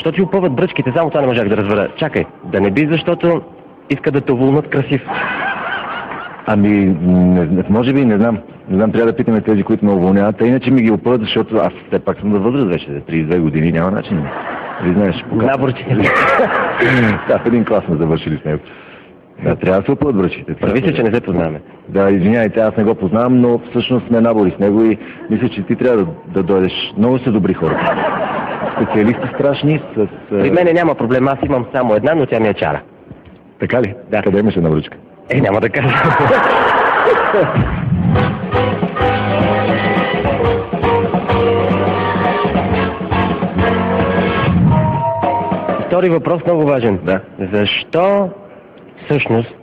Защо ти опъват бръчките? Само това не можах да разбера. Чакай, да не би, защото иска да те уволнат красив. Ами, може би, не знам. Не знам, трябва да питаме тези, които ме уволняват. А иначе ми ги опъват, защото аз все пак съм на възраст вече. 32 години, няма начин. Ви знаеш, Наборче. Да, в един клас сме завършили с него. Да, трябва да се опъват бръчките. Прави се, че не се познаваме. Да, извинявайте, аз не го познавам, но всъщност сме набори с него и мисля, че ти трябва да дойдеш. Много са добри хора. Специалисти страшни с... При мене няма проблем, аз имам само една, но тя ми е чара. Така ли? Да. Къде имаше една бръчка? Няма да кажа. Втори въпрос, много важен. Да. Защо всъщност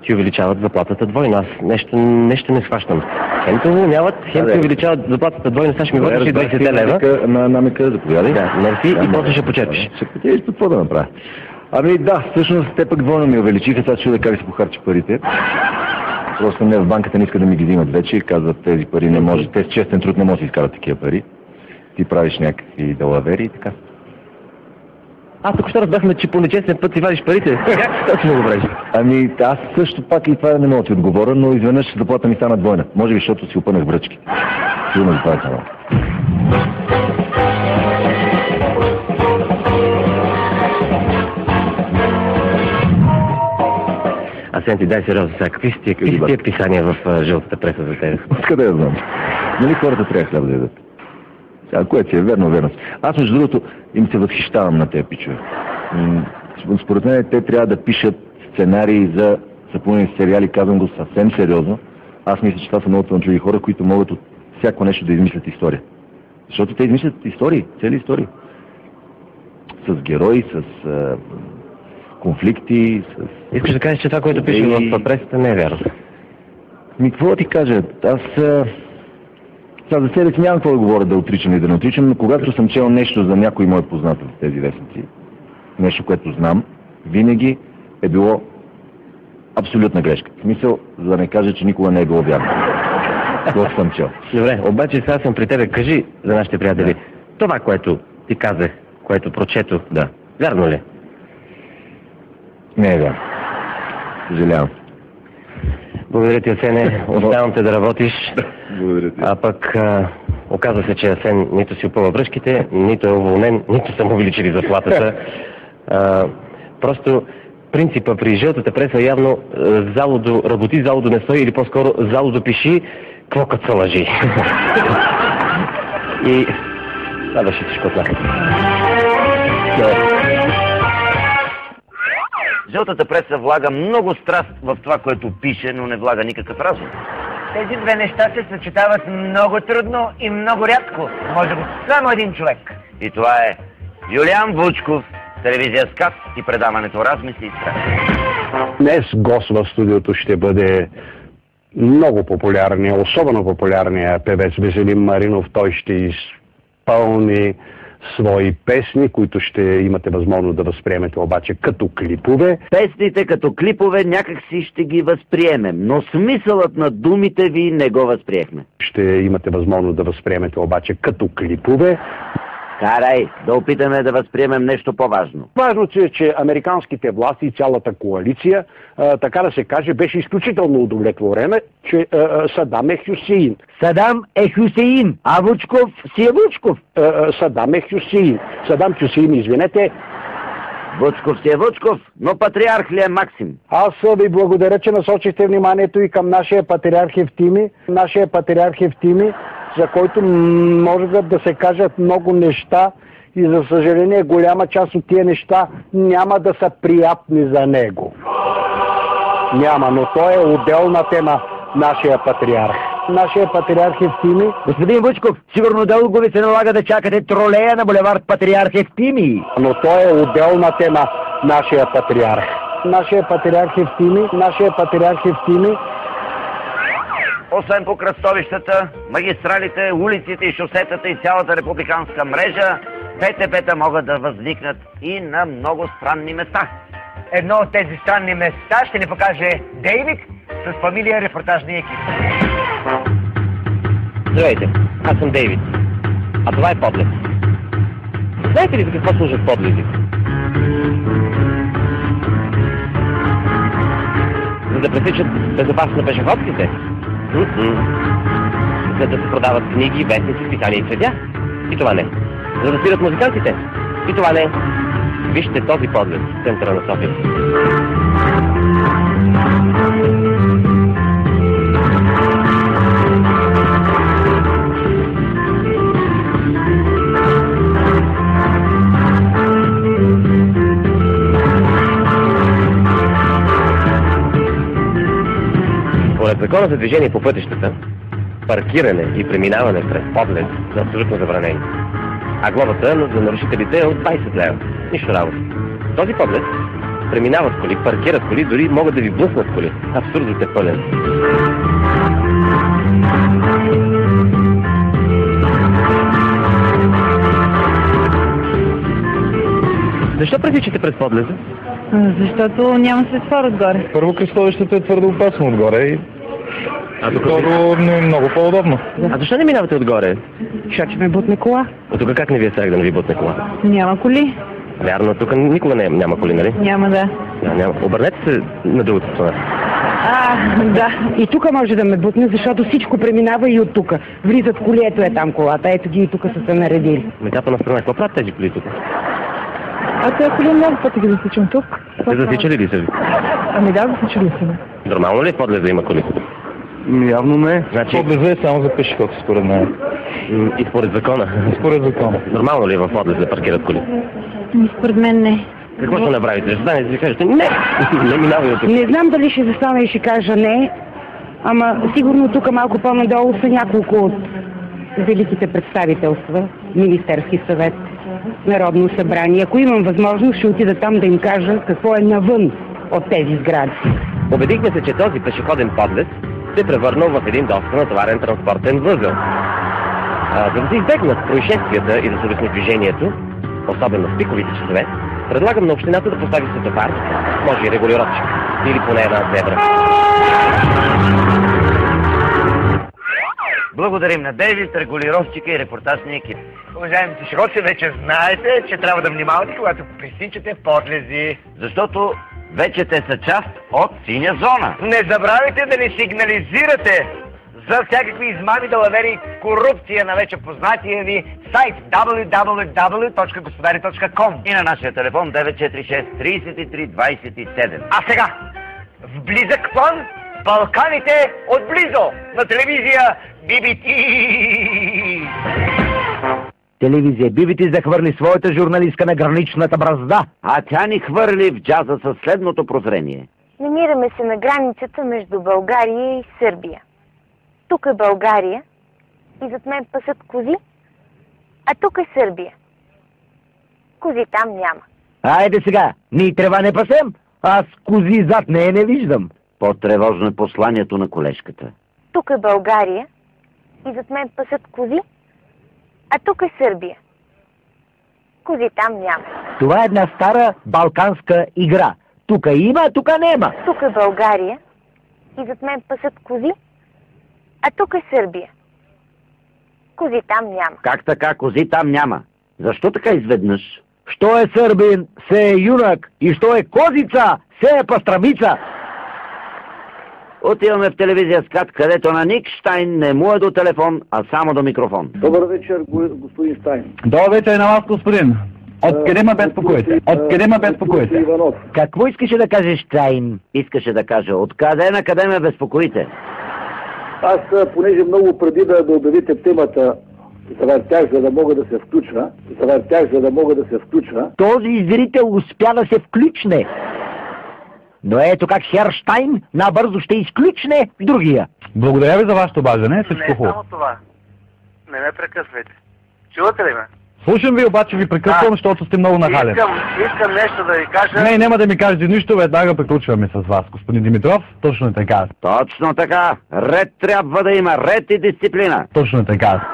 ти увеличават заплатата двойно? Аз нещо не схващам. Хем те уволняват, хем ти увеличават заплатата двойно, сега ще ми върши 20 лева. На намека, заповядай. Да, мерси и после ще почерпиш. Ще потееш какво да направя. Ами да, всъщност те пък двойно ми увеличиха, сега чуда как се похарчи парите. Просто не в банката не иска да ми ги взимат вече и казват тези пари не може, те с честен труд не може да изкарат такива пари. Ти правиш някакви далавери и така. Аз тук ще разбрахме, че по нечестен път си вадиш парите. Как точно го правиш? Ами аз също пак и това не мога да ти отговоря, но изведнъж заплата ми стана двойна. Може би, защото си опънах бръчки. Сигурно за това е канал. Асен, ти дай сериозно сега. Какви са тия писания в жълтата преса за тебе? Откъде да знам? Нали хората трябва хляб да ядат? Сега, което си е верно, верно. Аз между другото им се възхищавам на тези пичове. Според мен те трябва да пишат сценарии за съпълнени сериали, казвам го съвсем сериозно. Аз мисля, че това са много талантливи хора, които могат от всяко нещо да измислят история. Защото те измислят истории, цели истории. С герои, с конфликти, с... Искаш да кажеш, че това, което пише в пресата, не е вярно? Ми, какво да ти кажа? Аз... Сега за себе си нямам какво да говоря, да отричам и да не отричам, но когато съм чел нещо за някой мой познат в тези вестници, нещо, което знам, винаги е било абсолютна грешка. В смисъл, за да не кажа, че никога не е било вярно. Това съм чел. Добре, обаче сега съм при тебе. Кажи за нашите приятели, това, което ти казах, което прочето, да, вярно ли? Не е вярно. Съжалявам. Благодаря ти, Асене. Оставам те да работиш. Благодаря ти. А пък оказва се, че Асен нито си опъва бръчките, нито е уволнен, нито са му увеличили заплатата. Просто принципа при жълтата преса явно работи залудо не стои, или по-скоро залудо пиши, какво като са лъжи. И това беше всичко от нас. Жълтата преса влага много страст в това, което пише, но не влага никакъв разум. Тези две неща се съчетават много трудно и много рядко. Може би само един човек. И това е Юлиан Вучков, телевизия СКАТ и предаването Размисли и страх. Днес гост в студиото ще бъде много популярния, особено популярния певец Веселин Маринов. Той ще изпълни свои песни, които ще имате възможност да възприемете обаче като клипове. Песните като клипове някак си ще ги възприемем, но смисълът на думите ви не го възприехме. Ще имате възможност да възприемете обаче като клипове. Карай, да опитаме да възприемем нещо по-важно. Важното е, че американските власти и цялата коалиция, така да се каже, беше изключително удовлетворена, че Садам е Хюсеин. Садам е Хюсеин, а Вучков си е Вучков. Садам е Хюсеин. Садам Хюсеин, извинете. Вучков си е Вучков, но патриарх ли е Максим? Аз ви благодаря, че насочихте вниманието и към нашия патриарх Евтими. Нашия патриарх Евтими, за който може да се кажат много неща и за съжаление голяма част от тия неща няма да са приятни за него. Няма, но той е отделна тема, нашия патриарх. Нашия патриарх Евтими. Господин Вучков, сигурно дълго ви се налага да чакате тролея на булевард Патриарх Евтими. Но той е отделна тема, нашия патриарх. Нашия патриарх Евтими, нашия патриарх Евтими. Освен по кръстовищата, магистралите, улиците и шосетата и цялата републиканска мрежа, ПТП-та могат да възникнат и на много странни места. Едно от тези странни места ще ни покаже Дейвик с фамилия репортажния екип. Здравейте, аз съм Дейвид. А това е Подлет. Знаете ли за какво служат подлези? За да пресичат безопасно пешеходците? За да се продават книги, вестници, списания и цветя? И това не. За да свират музикантите? И това не. Вижте този подлез в центъра на София. Според закона за движение по пътищата, паркиране и преминаване през подлез са абсолютно забранени. А глобата за нарушителите е от 20 лева. Нищо работа. Този подлез преминават коли, паркират коли, дори могат да ви блъснат коли. Абсурдът е пълен. Защо пресичате през подлеза? Защото няма светофар отгоре. Първо, кръстовището е твърде опасно отгоре и второ не е много по-удобно. А защо не минавате отгоре? Защото ме бутне кола. От тук как не ви е страх да не ви бутне кола? Няма коли. Вярно, тук никога няма коли, нали? Няма, да. Няма. Обърнете се на другата страна. Да. И тук може да ме бутне, защото всичко преминава и от тук. Влизат коли, ето е там колата. Ето ги и тук са се наредили. Метапа на страна, какво правят тези коли тук? Тези коли много пъти ги засичам тук. Те засичали ли са ви? Да, засичали са. Нормално ли в подлеза има коли? Явно не. Значи... Подлеза е само за пешеходци, според мен. И според закона? Според закона. Нормално ли е в подлеза да паркират коли? Според мен не. Какво ще направите? Ще станете да ви кажете не! Не минавай от тук. Не знам дали ще застана и ще кажа не, ама сигурно тук малко по-надолу са няколко от великите представителства, Министерски съвет, Народно събрание. Ако имам възможност, ще отида там да им кажа какво е навън от тези сгради. Убедихме се, че този пешеходен подлез се превърнал в един доста натоварен транспортен възел. За да се избегнат происшествията и да се улесни движението, особено в пиковите часове, предлагам на общината да постави светофар, може и регулировчик, или поне една зебра. Благодарим на Дейвид, регулировщика и репортажния екип. Уважаеми пешеходци, вече знаете, че трябва да внимавате, когато пресичате подлези. Защото вече те са част от синя зона. Не забравяйте да ни сигнализирате за всякакви измами, далавери и корупция на вече познатия ви сайт www.gospodari.com И на нашия телефон 946 33 27. А сега, в близък план, Балканите отблизо на телевизия BBT. Телевизия BBT захвърли своята журналистка на граничната бразда. А тя ни хвърли в джаза със следното прозрение. Намираме се на границата между България и Сърбия. Тук е България и зад мен пасат кози, а тук е Сърбия. Кози там няма. Айде сега, ние трева не пасем, аз кози зад нея не виждам. По-тревожно е посланието на колежката. Тук е България и зад мен пасат кози, а тук е Сърбия. Кози там няма. Това е една стара балканска игра. Тука има, а тука нема. Тук е България и зад мен пасат кози, а тук е Сърбия. Кози там няма. Как така кози там няма? Защо така изведнъж? Що е сърбин, се е юнак, и що е козица, се е пастрамица. Отиваме в телевизия Скат, където на Ник Штайн не му е до телефон, а само до микрофон. Добър вечер, господин Штайн. Добър вечер на вас, господин. Откъде ме безпокоите? Откъде ме безпокоите? Какво искаше да кажеш, Штайн? Искаше да каже, откъде на къде ме безпокоите? Аз, понеже много преди да обявите темата, завъртях, за да мога да се включа. Този зрител успя да се включне. Но ето как Херштайн набързо ще изключне другия. Благодаря ви за вашето обаждане, всичко хубаво. само това. Не ме прекъсвайте. Чувате ли ме? Слушам ви, обаче ви прекъсвам, защото сте много нахален. Искам нещо да ви кажа. Не, няма да ми кажете нищо, веднага приключваме с вас, господин Димитров. Точно е така. Точно така. Ред трябва да има. Ред и дисциплина. Точно е така.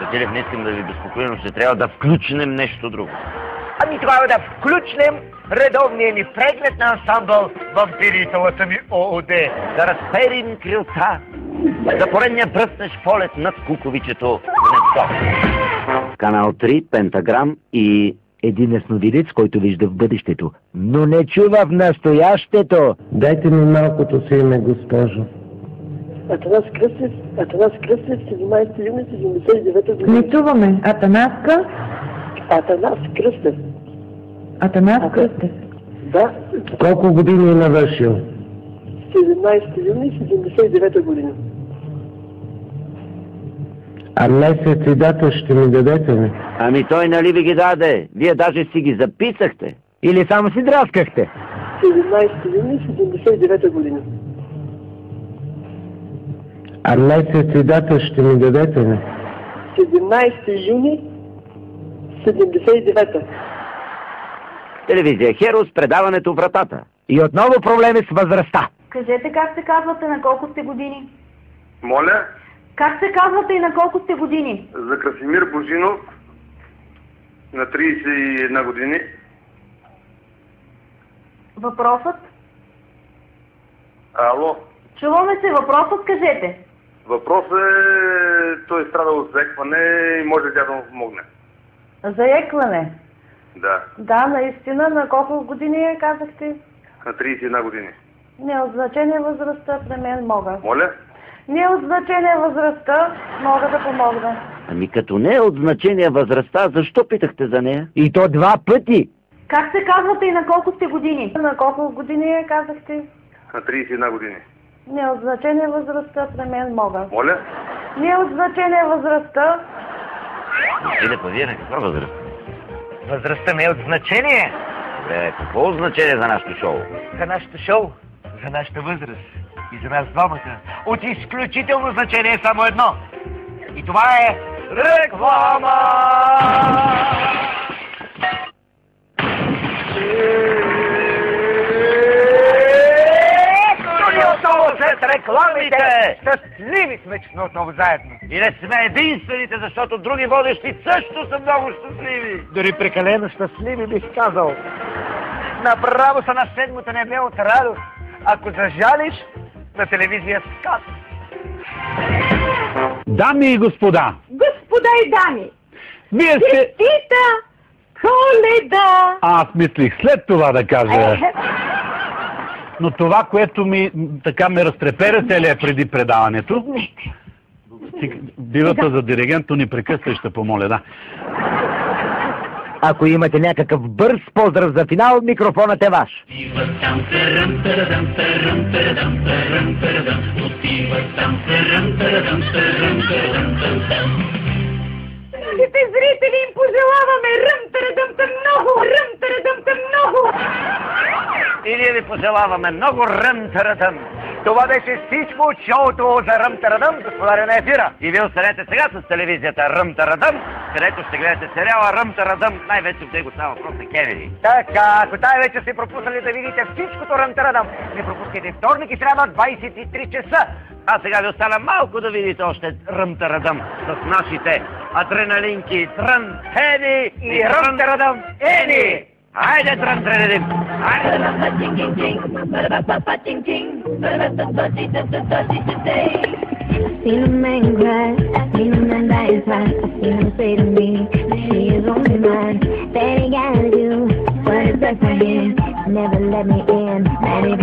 Петелев, не искам да ви безпокоя, но ще трябва да включим нещо друго. Ами трябва да включим редовния ни преглед на ансамбъл в дарителата ми ООД. Да разперим крилца за поредния бръснеш полет над куковичето гнездо. Канал 3, Пентаграм и... Един ясновидец, който вижда в бъдещето, но не чува в настоящето. Дайте ми малкото си име, госпожо. Атанас Кръстев, 17 юни 79 година. Не чуваме. Атанаска? Атанас Кръстев. Атанас Кръстев. Да. Колко години е навършил? 17 юни 79 година. А месец и дата ще ми дадете ли? Ами той нали ви ги даде? Вие даже си ги записахте. Или само си драскахте? 17 юни 79 година. А месец и дата ще ми дадете ли? 17 юни 79. Телевизия Херос, предаването Вратата. И отново проблеми с възрастта. Кажете как се казвате, на колко сте години? Моля? Как се казвате и на колко сте години? За Красимир Божинов, на 31 години. Въпросът? Ало? Чуваме се, въпросът кажете. Въпросът е, той е страдал от заекване и може тя да му помогне. Заекване? Да. Да, наистина. На колко години казахте? На 31 години. Не от значение възрастта, при мен мога. Моля? Не от значение възрастта, мога да помогна. Ами като не е от значение възрастта, защо питахте за нея? И то 2 пъти. Как се казвате и на колко сте години? На колко години казахте? На 31 години. Не от значение възрастта, при мен мога. Моля? Не от значение възрастта. Филипа, вие на каква възраст? Възрастта не е от значение. Какво от значение за нашето шоу? За нашето шоу, за нашата възраст и за нас двамата. От изключително значение е само едно. И това е реклама! Отново след рекламите! Щастливи сме, че сме отново заедно. И не сме единствените, защото други водещи също са много щастливи. Дори прекалено щастливи бих казал. Направо са на седмото небе от радост. Ако зажалиш на телевизия СКАТ. Дами и господа! Господа и дами! Вие сте... Честита Коледа! Аз мислих след това да кажа. Но това, което така ме разтреперя целия преди предаването... Бивата за диригентто ни прекъсва и ще помоля, да. Ако имате някакъв бърз поздрав за финал, микрофонът е ваш. Скъпи зрители, им пожелаваме ръм-тарадъм-та много, ръм-тарадъм-та много! И ние ви пожелаваме много ръм-тарадъм. Това беше всичко от шоуто за Ръм-тарадъм, господаря на ефира. И вие останете сега с телевизията Ръм-тарадъм, където ще гледате сериала Ръм-тарадъм, най-вече в него става въпрос на Кенеди. Така, ако тая вече сте пропуснали да видите всичкото Ръм-тарадъм, не пропускайте вторник и сряда 23 часа. А сега ви остана малко да видите още Ръм-тарадъм с нашите адреналинки Трън, Хеди и Ръм-тарадъм Ени! Хайде, Трън-Тренедим! Seen a man cry, seen a man die inside. I seen him say to me, she is only mine. That ain't gotta do what is best for him. Never let me in, not even